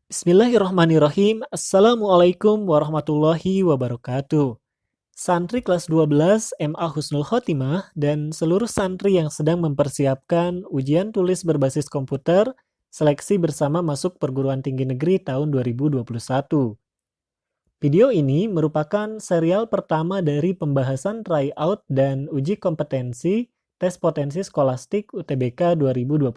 Bismillahirrahmanirrahim. Assalamualaikum warahmatullahi wabarakatuh. Santri kelas 12 MA Husnul Khotimah dan seluruh santri yang sedang mempersiapkan ujian tulis berbasis komputer seleksi bersama masuk perguruan tinggi negeri tahun 2021. Video ini merupakan serial pertama dari pembahasan tryout dan uji kompetensi tes potensi skolastik UTBK 2021.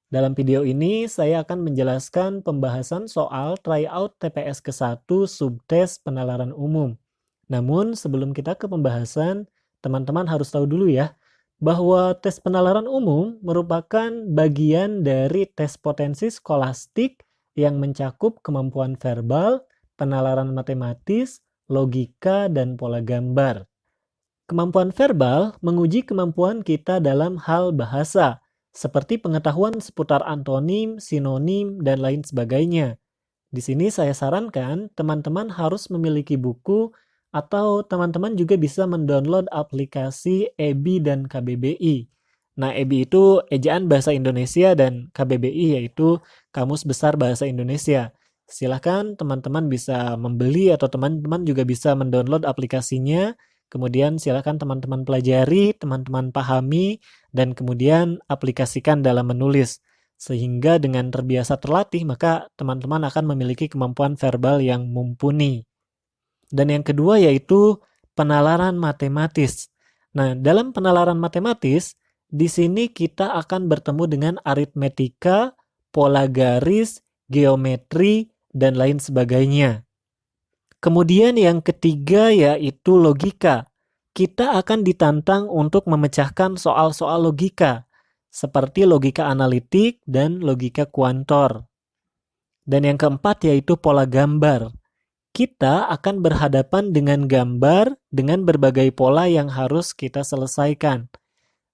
Dalam video ini, saya akan menjelaskan pembahasan soal tryout TPS ke-1 subtes penalaran umum. Namun, sebelum kita ke pembahasan, teman-teman harus tahu dulu ya, bahwa tes penalaran umum merupakan bagian dari tes potensi skolastik yang mencakup kemampuan verbal, penalaran matematis, logika, dan pola gambar. Kemampuan verbal menguji kemampuan kita dalam hal bahasa, seperti pengetahuan seputar antonim, sinonim, dan lain sebagainya. Di sini saya sarankan teman-teman harus memiliki buku atau teman-teman juga bisa mendownload aplikasi EBI dan KBBI. Nah, EBI itu Ejaan Bahasa Indonesia dan KBBI yaitu Kamus Besar Bahasa Indonesia. Silakan teman-teman bisa membeli atau teman-teman juga bisa mendownload aplikasinya. Kemudian silakan teman-teman pelajari, teman-teman pahami, dan kemudian aplikasikan dalam menulis. Sehingga dengan terbiasa terlatih, maka teman-teman akan memiliki kemampuan verbal yang mumpuni. Dan yang kedua yaitu penalaran matematis. Nah, dalam penalaran matematis, di sini kita akan bertemu dengan aritmetika, pola garis, geometri, dan lain sebagainya. Kemudian yang ketiga yaitu logika. Kita akan ditantang untuk memecahkan soal-soal logika, seperti logika analitik dan logika kuantor. Dan yang keempat yaitu pola gambar. Kita akan berhadapan dengan gambar dengan berbagai pola yang harus kita selesaikan.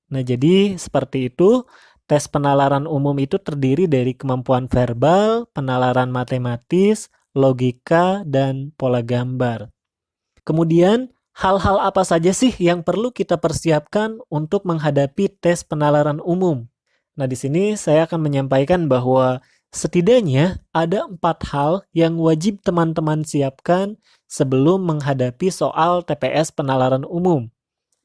Nah, jadi seperti itu, tes penalaran umum itu terdiri dari kemampuan verbal, penalaran matematis, logika, dan pola gambar. Kemudian, hal-hal apa saja sih yang perlu kita persiapkan untuk menghadapi tes penalaran umum? Nah, di sini saya akan menyampaikan bahwa setidaknya ada 4 hal yang wajib teman-teman siapkan sebelum menghadapi soal TPS penalaran umum.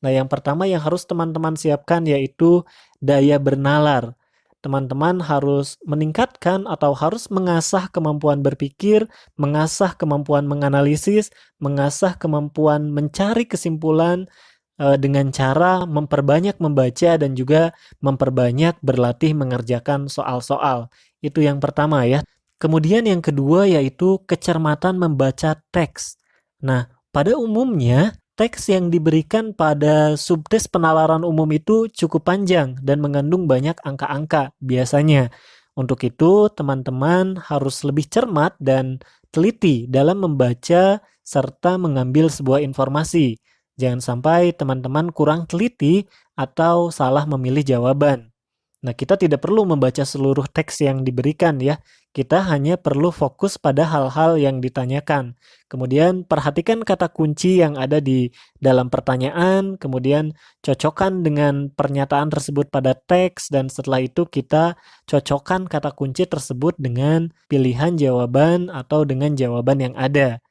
Nah, yang pertama yang harus teman-teman siapkan yaitu daya bernalar. Teman-teman harus meningkatkan atau harus mengasah kemampuan berpikir, mengasah kemampuan menganalisis, mengasah kemampuan mencari kesimpulan dengan cara memperbanyak membaca dan juga memperbanyak berlatih mengerjakan soal-soal. Itu yang pertama ya. Kemudian yang kedua yaitu kecermatan membaca teks. Nah, pada umumnya teks yang diberikan pada subtes penalaran umum itu cukup panjang dan mengandung banyak angka-angka biasanya. Untuk itu, teman-teman harus lebih cermat dan teliti dalam membaca serta mengambil sebuah informasi. Jangan sampai teman-teman kurang teliti atau salah memilih jawaban. Nah, kita tidak perlu membaca seluruh teks yang diberikan ya. Kita hanya perlu fokus pada hal-hal yang ditanyakan. Kemudian perhatikan kata kunci yang ada di dalam pertanyaan, kemudian cocokkan dengan pernyataan tersebut pada teks, dan setelah itu kita cocokkan kata kunci tersebut dengan pilihan jawaban atau dengan jawaban yang ada.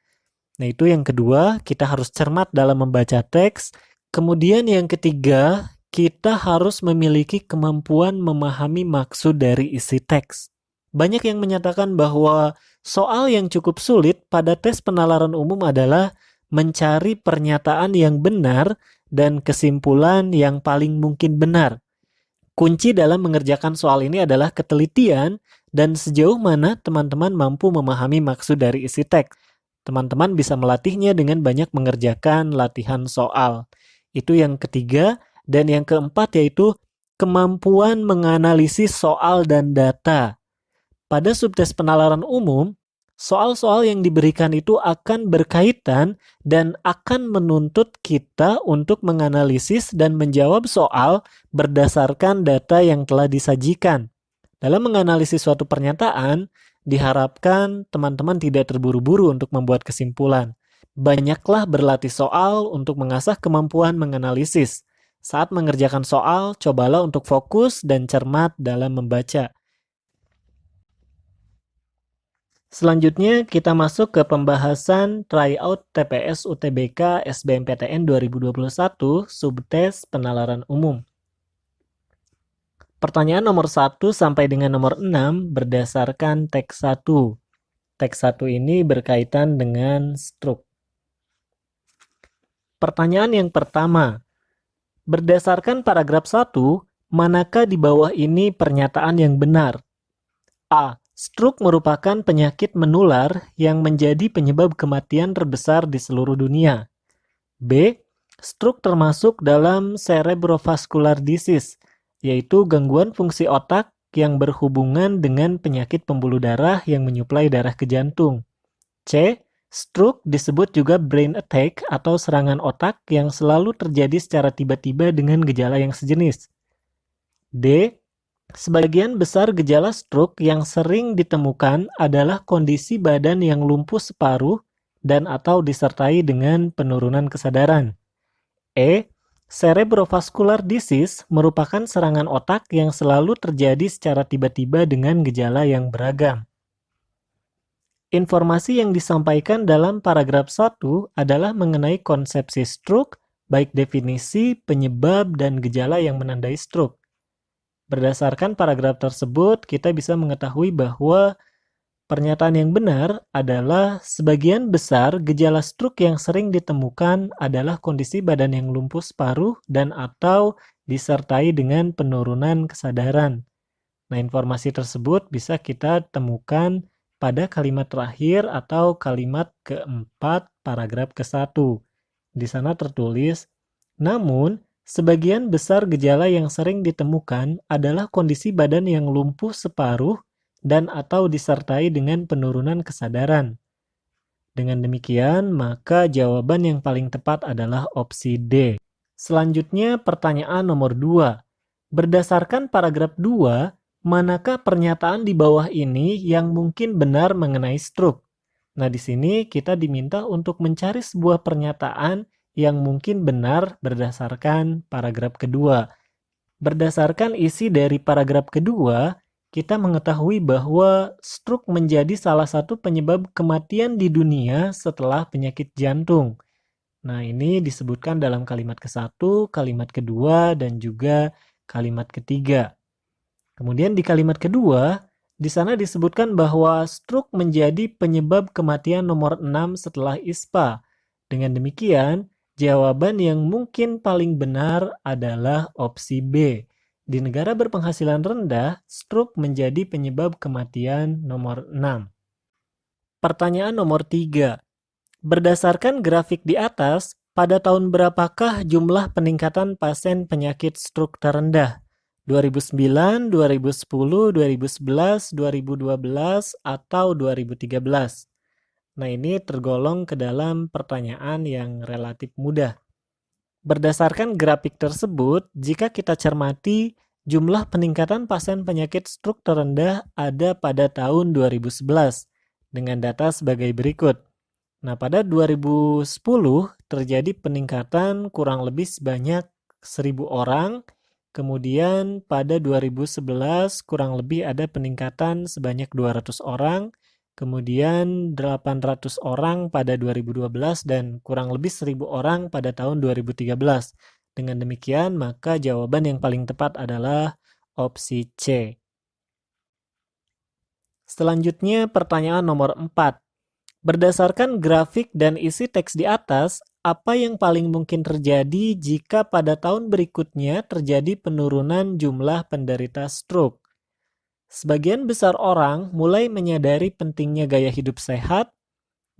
Nah, itu yang kedua, kita harus cermat dalam membaca teks. Kemudian yang ketiga, kita harus memiliki kemampuan memahami maksud dari isi teks. Banyak yang menyatakan bahwa soal yang cukup sulit pada tes penalaran umum adalah mencari pernyataan yang benar dan kesimpulan yang paling mungkin benar. Kunci dalam mengerjakan soal ini adalah ketelitian dan sejauh mana teman-teman mampu memahami maksud dari isi teks. Teman-teman bisa melatihnya dengan banyak mengerjakan latihan soal. Itu yang ketiga. Dan yang keempat yaitu kemampuan menganalisis soal dan data. Pada subtes penalaran umum, soal-soal yang diberikan itu akan berkaitan dan akan menuntut kita untuk menganalisis dan menjawab soal berdasarkan data yang telah disajikan. Dalam menganalisis suatu pernyataan, diharapkan teman-teman tidak terburu-buru untuk membuat kesimpulan. Banyaklah berlatih soal untuk mengasah kemampuan menganalisis. Saat mengerjakan soal, cobalah untuk fokus dan cermat dalam membaca. Selanjutnya kita masuk ke pembahasan tryout TPS UTBK SBMPTN 2021 subtes penalaran umum. Pertanyaan nomor 1 sampai dengan nomor 6 berdasarkan teks 1. Teks 1 ini berkaitan dengan struk. Pertanyaan yang pertama, berdasarkan paragraf 1, manakah di bawah ini pernyataan yang benar? A. Stroke merupakan penyakit menular yang menjadi penyebab kematian terbesar di seluruh dunia. B. Stroke termasuk dalam cerebrovascular disease, yaitu gangguan fungsi otak yang berhubungan dengan penyakit pembuluh darah yang menyuplai darah ke jantung. C. Stroke disebut juga brain attack atau serangan otak yang selalu terjadi secara tiba-tiba dengan gejala yang sejenis. D. Sebagian besar gejala stroke yang sering ditemukan adalah kondisi badan yang lumpuh separuh dan atau disertai dengan penurunan kesadaran. E. Cerebrovascular disease merupakan serangan otak yang selalu terjadi secara tiba-tiba dengan gejala yang beragam. Informasi yang disampaikan dalam paragraf 1 adalah mengenai konsepsi stroke, baik definisi, penyebab, dan gejala yang menandai stroke. Berdasarkan paragraf tersebut, kita bisa mengetahui bahwa pernyataan yang benar adalah sebagian besar gejala stroke yang sering ditemukan adalah kondisi badan yang lumpuh separuh dan atau disertai dengan penurunan kesadaran. Nah, informasi tersebut bisa kita temukan pada kalimat terakhir atau kalimat keempat paragraf ke-1. Di sana tertulis, namun sebagian besar gejala yang sering ditemukan adalah kondisi badan yang lumpuh separuh dan atau disertai dengan penurunan kesadaran. Dengan demikian, maka jawaban yang paling tepat adalah opsi D. Selanjutnya, pertanyaan nomor 2. Berdasarkan paragraf 2, manakah pernyataan di bawah ini yang mungkin benar mengenai stroke? Nah, di sini kita diminta untuk mencari sebuah pernyataan yang mungkin benar berdasarkan paragraf kedua. Berdasarkan isi dari paragraf kedua, kita mengetahui bahwa stroke menjadi salah satu penyebab kematian di dunia setelah penyakit jantung. Nah, ini disebutkan dalam kalimat ke-1, kalimat kedua, dan juga kalimat ketiga. Kemudian di kalimat kedua, di sana disebutkan bahwa stroke menjadi penyebab kematian nomor 6 setelah ISPA. Dengan demikian, jawaban yang mungkin paling benar adalah opsi B. Di negara berpenghasilan rendah, stroke menjadi penyebab kematian nomor 6. Pertanyaan nomor 3. Berdasarkan grafik di atas, pada tahun berapakah jumlah peningkatan pasien penyakit stroke terendah? 2009, 2010, 2011, 2012, atau 2013? Nah, ini tergolong ke dalam pertanyaan yang relatif mudah. Berdasarkan grafik tersebut, jika kita cermati, jumlah peningkatan pasien penyakit stroke terendah ada pada tahun 2011 dengan data sebagai berikut. Nah, pada 2010 terjadi peningkatan kurang lebih sebanyak 1.000 orang. Kemudian pada 2011 kurang lebih ada peningkatan sebanyak 200 orang. Kemudian 800 orang pada 2012 dan kurang lebih 1.000 orang pada tahun 2013. Dengan demikian, maka jawaban yang paling tepat adalah opsi C. Selanjutnya pertanyaan nomor 4. Berdasarkan grafik dan isi teks di atas, apa yang paling mungkin terjadi jika pada tahun berikutnya terjadi penurunan jumlah penderita stroke? Sebagian besar orang mulai menyadari pentingnya gaya hidup sehat,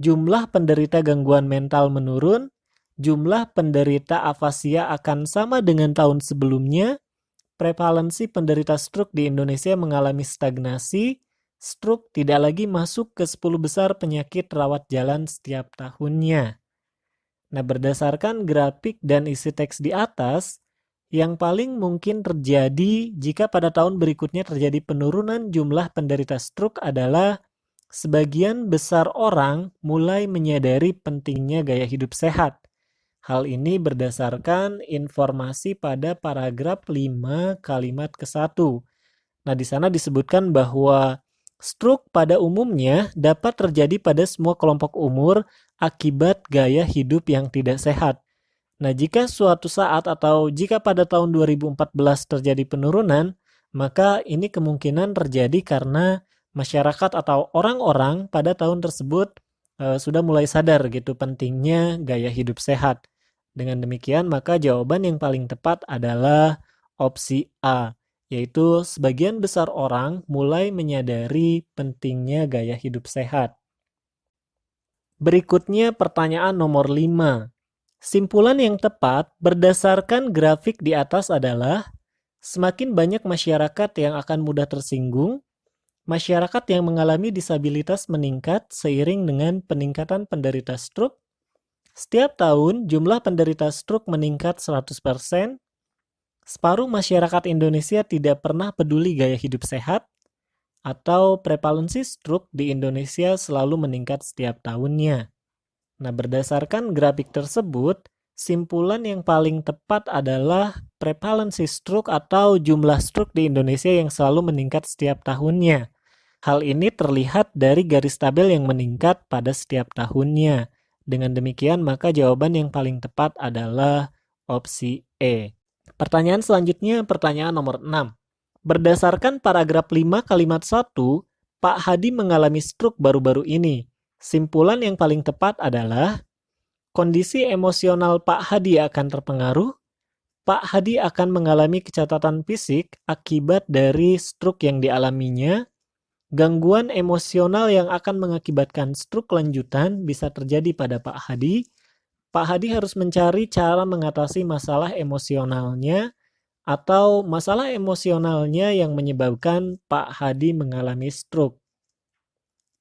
jumlah penderita gangguan mental menurun, jumlah penderita afasia akan sama dengan tahun sebelumnya, prevalensi penderita stroke di Indonesia mengalami stagnasi, stroke tidak lagi masuk ke 10 besar penyakit rawat jalan setiap tahunnya. Nah, berdasarkan grafik dan isi teks di atas, yang paling mungkin terjadi jika pada tahun berikutnya terjadi penurunan jumlah penderita stroke adalah sebagian besar orang mulai menyadari pentingnya gaya hidup sehat. Hal ini berdasarkan informasi pada paragraf 5 kalimat ke-1. Nah, di sana disebutkan bahwa Stroke pada umumnya dapat terjadi pada semua kelompok umur akibat gaya hidup yang tidak sehat. Nah, jika suatu saat atau jika pada tahun 2014 terjadi penurunan, maka ini kemungkinan terjadi karena masyarakat atau orang-orang pada tahun tersebut sudah mulai sadar gitu pentingnya gaya hidup sehat. Dengan demikian, maka jawaban yang paling tepat adalah opsi A, yaitu sebagian besar orang mulai menyadari pentingnya gaya hidup sehat. Berikutnya pertanyaan nomor 5. Simpulan yang tepat berdasarkan grafik di atas adalah semakin banyak masyarakat yang akan mudah tersinggung, masyarakat yang mengalami disabilitas meningkat seiring dengan peningkatan penderita stroke. Setiap tahun jumlah penderita stroke meningkat 100%, separuh masyarakat Indonesia tidak pernah peduli gaya hidup sehat, atau prevalensi stroke di Indonesia selalu meningkat setiap tahunnya. Nah, berdasarkan grafik tersebut, simpulan yang paling tepat adalah prevalensi stroke atau jumlah stroke di Indonesia yang selalu meningkat setiap tahunnya. Hal ini terlihat dari garis tabel yang meningkat pada setiap tahunnya. Dengan demikian, maka jawaban yang paling tepat adalah opsi E. Pertanyaan selanjutnya, pertanyaan nomor 6. Berdasarkan paragraf 5 kalimat 1, Pak Hadi mengalami stroke baru-baru ini. Simpulan yang paling tepat adalah kondisi emosional Pak Hadi akan terpengaruh. Pak Hadi akan mengalami kecacatan fisik akibat dari stroke yang dialaminya. Gangguan emosional yang akan mengakibatkan stroke lanjutan bisa terjadi pada Pak Hadi. Pak Hadi harus mencari cara mengatasi masalah emosionalnya atau masalah emosionalnya yang menyebabkan Pak Hadi mengalami stroke.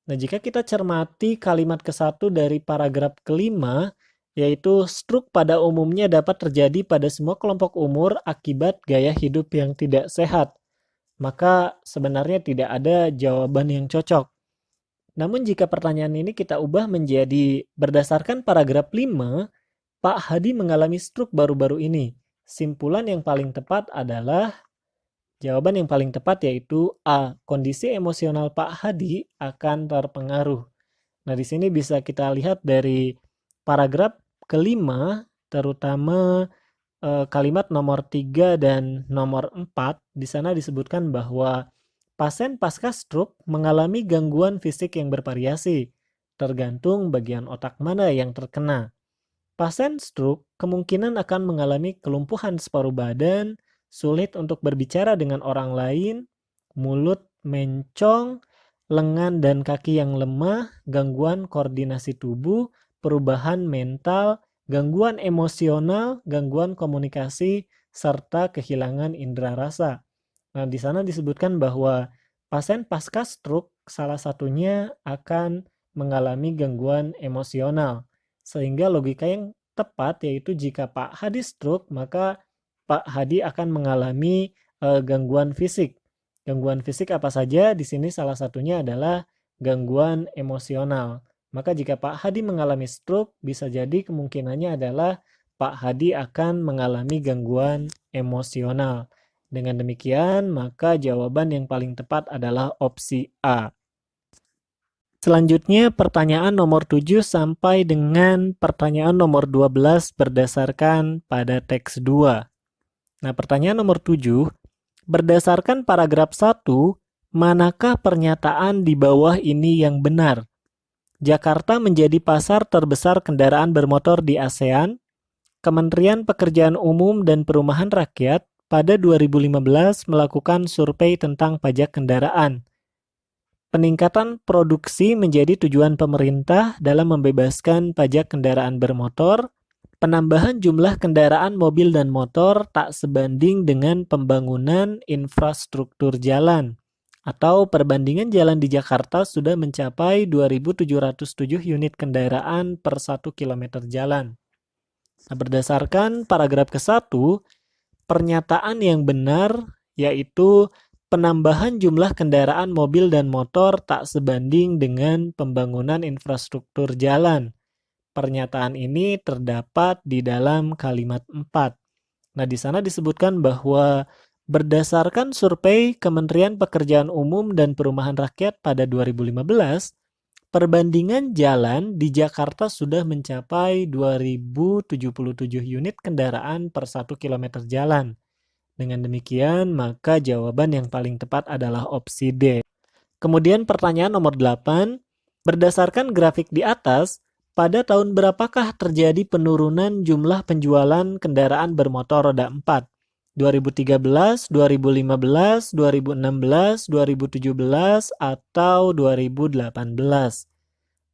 Nah, jika kita cermati kalimat ke-1 dari paragraf kelima, yaitu stroke pada umumnya dapat terjadi pada semua kelompok umur akibat gaya hidup yang tidak sehat. Maka sebenarnya tidak ada jawaban yang cocok. Namun jika pertanyaan ini kita ubah menjadi berdasarkan paragraf 5, Pak Hadi mengalami stroke baru-baru ini. Simpulan yang paling tepat adalah jawaban yang paling tepat yaitu A. Kondisi emosional Pak Hadi akan terpengaruh. Nah, di sini bisa kita lihat dari paragraf kelima, terutama kalimat nomor 3 dan nomor 4, di sana disebutkan bahwa pasien pasca stroke mengalami gangguan fisik yang bervariasi, tergantung bagian otak mana yang terkena. Pasien stroke kemungkinan akan mengalami kelumpuhan separuh badan, sulit untuk berbicara dengan orang lain, mulut mencong, lengan dan kaki yang lemah, gangguan koordinasi tubuh, perubahan mental, gangguan emosional, gangguan komunikasi, serta kehilangan indera rasa. Nah, di sana disebutkan bahwa pasien pasca stroke salah satunya akan mengalami gangguan emosional. Sehingga logika yang tepat yaitu jika Pak Hadi stroke, maka Pak Hadi akan mengalami gangguan fisik. Gangguan fisik apa saja? Di sini salah satunya adalah gangguan emosional. Maka jika Pak Hadi mengalami stroke, bisa jadi kemungkinannya adalah Pak Hadi akan mengalami gangguan emosional. Dengan demikian, maka jawaban yang paling tepat adalah opsi A. Selanjutnya pertanyaan nomor 7 sampai dengan pertanyaan nomor 12 berdasarkan pada teks 2. Nah, pertanyaan nomor 7, berdasarkan paragraf 1, manakah pernyataan di bawah ini yang benar? Jakarta menjadi pasar terbesar kendaraan bermotor di ASEAN. Kementerian Pekerjaan Umum dan Perumahan Rakyat pada 2015 melakukan survei tentang pajak kendaraan. Peningkatan produksi menjadi tujuan pemerintah dalam membebaskan pajak kendaraan bermotor. Penambahan jumlah kendaraan mobil dan motor tak sebanding dengan pembangunan infrastruktur jalan. Atau perbandingan jalan di Jakarta sudah mencapai 2.707 unit kendaraan per 1 km jalan. Nah, berdasarkan paragraf ke-1, pernyataan yang benar yaitu penambahan jumlah kendaraan mobil dan motor tak sebanding dengan pembangunan infrastruktur jalan. Pernyataan ini terdapat di dalam kalimat 4. Nah, di sana disebutkan bahwa Berdasarkan survei Kementerian Pekerjaan Umum dan Perumahan Rakyat pada 2015, perbandingan jalan di Jakarta sudah mencapai 2077 unit kendaraan per 1 kilometer jalan. Dengan demikian, maka jawaban yang paling tepat adalah opsi D. Kemudian pertanyaan nomor 8, berdasarkan grafik di atas, pada tahun berapakah terjadi penurunan jumlah penjualan kendaraan bermotor roda 4? 2013, 2015, 2016, 2017, atau 2018?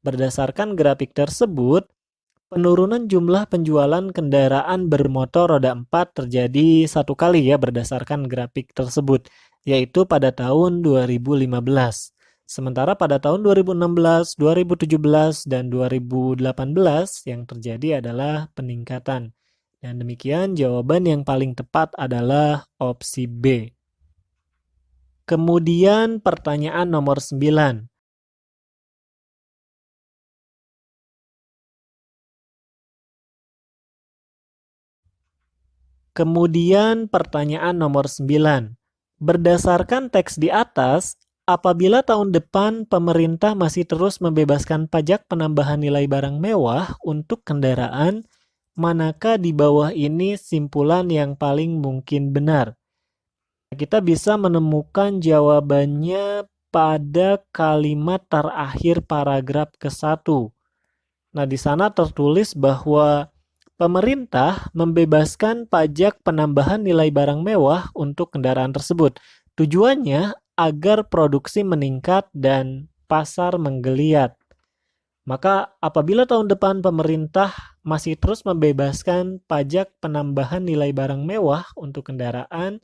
Berdasarkan grafik tersebut, penurunan jumlah penjualan kendaraan bermotor roda 4 terjadi satu kali ya berdasarkan grafik tersebut, yaitu pada tahun 2015. Sementara pada tahun 2016, 2017, dan 2018 yang terjadi adalah peningkatan. Dan demikian jawaban yang paling tepat adalah opsi B. Kemudian pertanyaan nomor 9. Kemudian pertanyaan nomor 9. Berdasarkan teks di atas, apabila tahun depan pemerintah masih terus membebaskan pajak penambahan nilai barang mewah untuk kendaraan, manakah di bawah ini simpulan yang paling mungkin benar? Kita bisa menemukan jawabannya pada kalimat terakhir paragraf ke-1. Nah, di sana tertulis bahwa pemerintah membebaskan pajak penambahan nilai barang mewah untuk kendaraan tersebut. Tujuannya agar produksi meningkat dan pasar menggeliat. Maka apabila tahun depan pemerintah masih terus membebaskan pajak penambahan nilai barang mewah untuk kendaraan,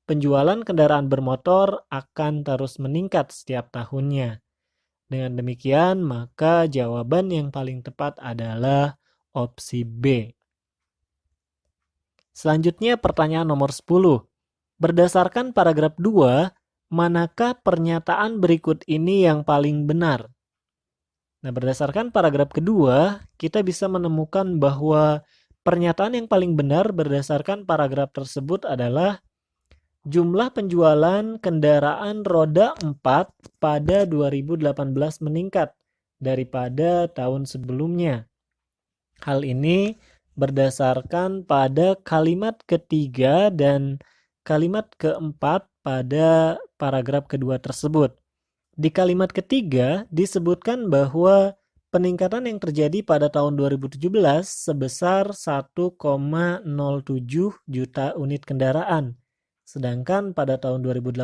penjualan kendaraan bermotor akan terus meningkat setiap tahunnya. Dengan demikian, maka jawaban yang paling tepat adalah opsi B. Selanjutnya pertanyaan nomor 10. Berdasarkan paragraf 2, manakah pernyataan berikut ini yang paling benar? Nah, berdasarkan paragraf kedua, kita bisa menemukan bahwa pernyataan yang paling benar berdasarkan paragraf tersebut adalah jumlah penjualan kendaraan roda 4 pada 2018 meningkat daripada tahun sebelumnya. Hal ini berdasarkan pada kalimat ketiga dan kalimat keempat pada paragraf kedua tersebut. Di kalimat ketiga disebutkan bahwa peningkatan yang terjadi pada tahun 2017 sebesar 1,07 juta unit kendaraan. Sedangkan pada tahun 2018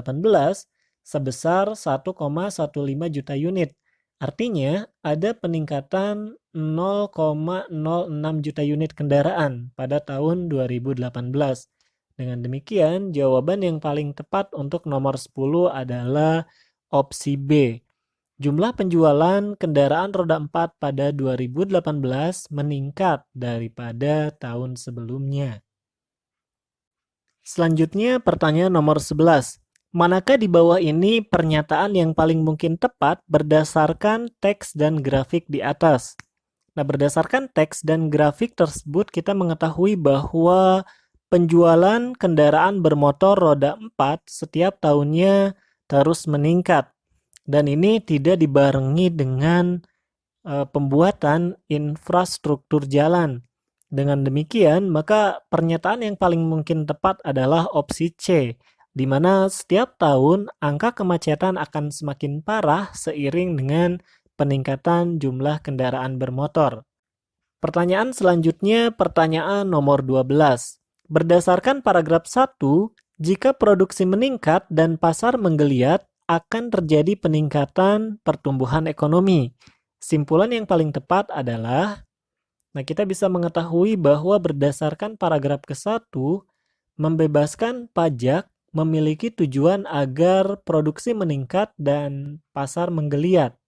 sebesar 1,15 juta unit. Artinya ada peningkatan 0,06 juta unit kendaraan pada tahun 2018. Dengan demikian, jawaban yang paling tepat untuk nomor 10 adalah opsi B. Jumlah penjualan kendaraan roda 4 pada 2018 meningkat daripada tahun sebelumnya. Selanjutnya pertanyaan nomor 11. Manakah di bawah ini pernyataan yang paling mungkin tepat berdasarkan teks dan grafik di atas? Nah, berdasarkan teks dan grafik tersebut kita mengetahui bahwa penjualan kendaraan bermotor roda 4 setiap tahunnya terus meningkat. Dan ini tidak dibarengi dengan pembuatan infrastruktur jalan. Dengan demikian, maka pernyataan yang paling mungkin tepat adalah opsi C, di mana setiap tahun angka kemacetan akan semakin parah seiring dengan peningkatan jumlah kendaraan bermotor. Pertanyaan selanjutnya, pertanyaan nomor 12. Berdasarkan paragraf 1, jika produksi meningkat dan pasar menggeliat, akan terjadi peningkatan pertumbuhan ekonomi. Simpulan yang paling tepat adalah, nah kita bisa mengetahui bahwa berdasarkan paragraf ke-1, membebaskan pajak memiliki tujuan agar produksi meningkat dan pasar menggeliat.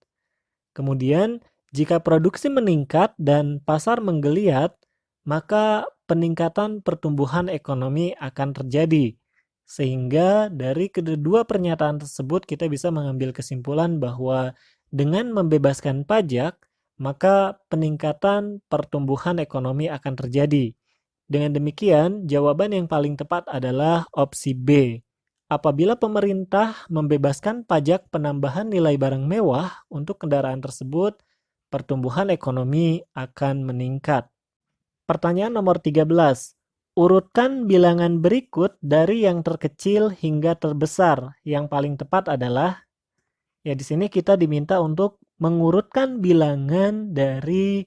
Kemudian, jika produksi meningkat dan pasar menggeliat, maka peningkatan pertumbuhan ekonomi akan terjadi. Sehingga dari kedua pernyataan tersebut kita bisa mengambil kesimpulan bahwa dengan membebaskan pajak, maka peningkatan pertumbuhan ekonomi akan terjadi. Dengan demikian, jawaban yang paling tepat adalah opsi B. apabila pemerintah membebaskan pajak penambahan nilai barang mewah untuk kendaraan tersebut, pertumbuhan ekonomi akan meningkat. Pertanyaan nomor 13. Urutkan bilangan berikut dari yang terkecil hingga terbesar. Yang paling tepat adalah, ya di sini kita diminta untuk mengurutkan bilangan dari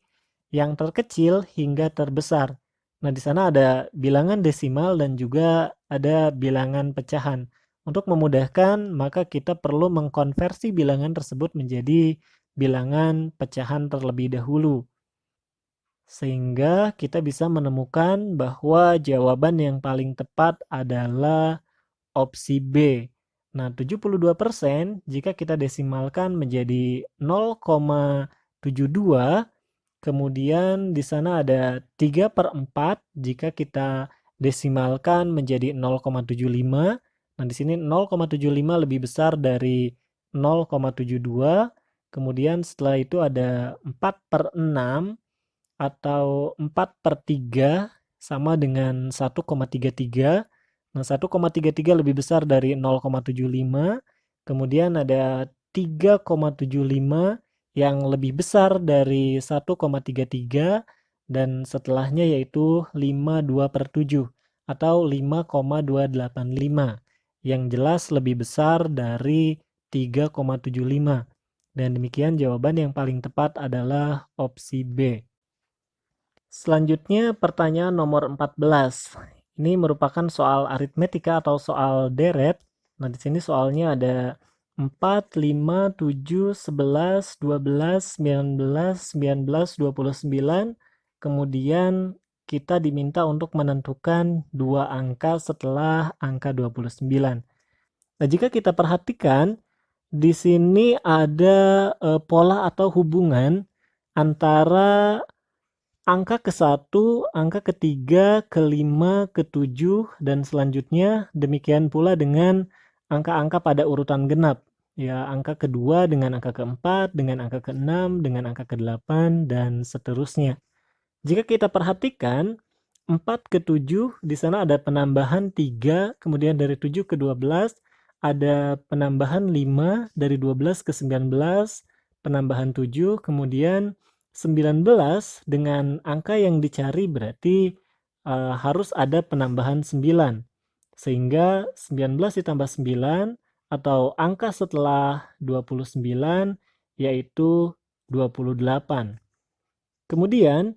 yang terkecil hingga terbesar. Nah, di sana ada bilangan desimal dan juga ada bilangan pecahan. Untuk memudahkan, maka kita perlu mengkonversi bilangan tersebut menjadi bilangan pecahan terlebih dahulu. Sehingga kita bisa menemukan bahwa jawaban yang paling tepat adalah opsi B. Nah, 72% jika kita desimalkan menjadi 0,72, kemudian di sana ada 3/4 jika kita desimalkan menjadi 0,75. Nah, di sini 0,75 lebih besar dari 0,72. Kemudian setelah itu ada 4/6 atau 4/3 sama dengan 1,33. Nah, 1,33 lebih besar dari 0,75. Kemudian ada 3,75 yang lebih besar dari 1,33 dan setelahnya yaitu 5/2/7 atau 5,285 yang jelas lebih besar dari 3,75. Dan demikian jawaban yang paling tepat adalah opsi B. Selanjutnya pertanyaan nomor 14. Ini merupakan soal aritmetika atau soal deret. Nah, di sini soalnya ada 4, 5, 7, 11, 12, 19, 19, 29. Kemudian kita diminta untuk menentukan dua angka setelah angka 29. Nah, jika kita perhatikan, di sini ada pola atau hubungan antara angka ke-1, angka ke-3, ke-5, ke-7, dan selanjutnya demikian pula dengan angka-angka pada urutan genap. Ya, angka kedua dengan angka ke-4, dengan angka ke-6, dengan angka ke-8, dan seterusnya. Jika kita perhatikan, 4 ke 7, di sana ada penambahan 3, kemudian dari 7 ke 12, ada penambahan 5, dari 12 ke 19, penambahan 7, kemudian 19 dengan angka yang dicari berarti harus ada penambahan 9. Sehingga 19 ditambah 9 atau angka setelah 29 yaitu 28. Kemudian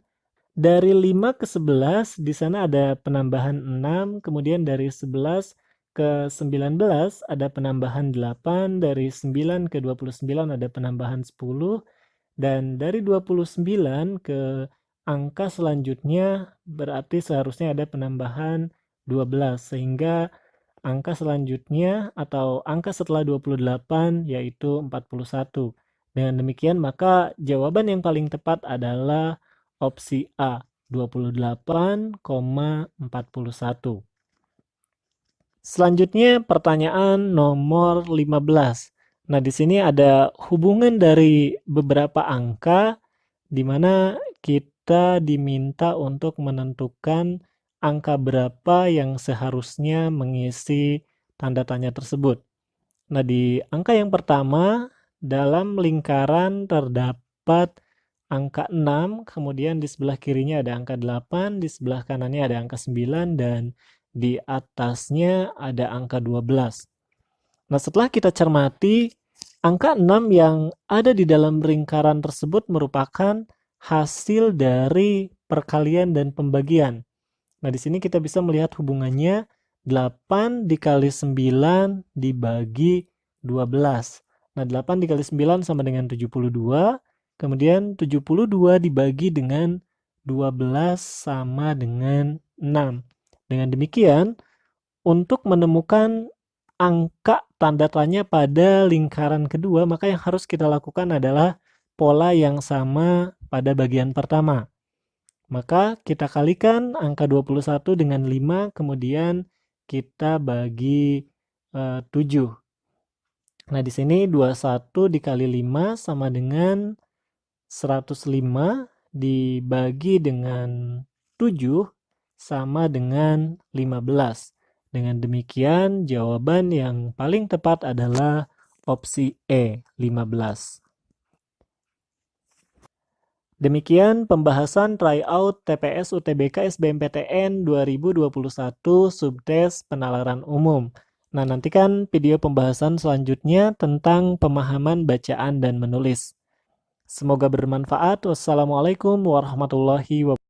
dari 5 ke 11 di sana ada penambahan 6, kemudian dari 11 ke 19 ada penambahan 8, dari 9 ke 29 ada penambahan 10, dan dari 29 ke angka selanjutnya berarti seharusnya ada penambahan 12, sehingga angka selanjutnya atau angka setelah 28 yaitu 41. Dengan demikian maka jawaban yang paling tepat adalah opsi A, 28,41. Selanjutnya pertanyaan nomor 15. Nah, di sini ada hubungan dari beberapa angka di mana kita diminta untuk menentukan angka berapa yang seharusnya mengisi tanda tanya tersebut. Nah, di angka yang pertama, dalam lingkaran terdapat angka 6, kemudian di sebelah kirinya ada angka 8, di sebelah kanannya ada angka 9, dan di atasnya ada angka 12. Nah, setelah kita cermati, angka 6 yang ada di dalam lingkaran tersebut merupakan hasil dari perkalian dan pembagian. Nah, di sini kita bisa melihat hubungannya 8 dikali 9 dibagi 12. Nah, 8 dikali 9 sama dengan 72. Kemudian 72 dibagi dengan 12 sama dengan 6. Dengan demikian, untuk menemukan angka tanda tanya pada lingkaran kedua, maka yang harus kita lakukan adalah pola yang sama pada bagian pertama. Maka kita kalikan angka 21 dengan 5, kemudian kita bagi 7. Nah, di sini 21 dikali 5 sama dengan 105 dibagi dengan 7 sama dengan 15. Dengan demikian, jawaban yang paling tepat adalah opsi E, 15. Demikian pembahasan tryout TPS UTBK SBMPTN 2021 subtes penalaran umum. Nah, nantikan video pembahasan selanjutnya tentang pemahaman bacaan dan menulis. Semoga bermanfaat. Wassalamualaikum warahmatullahi wabarakatuh.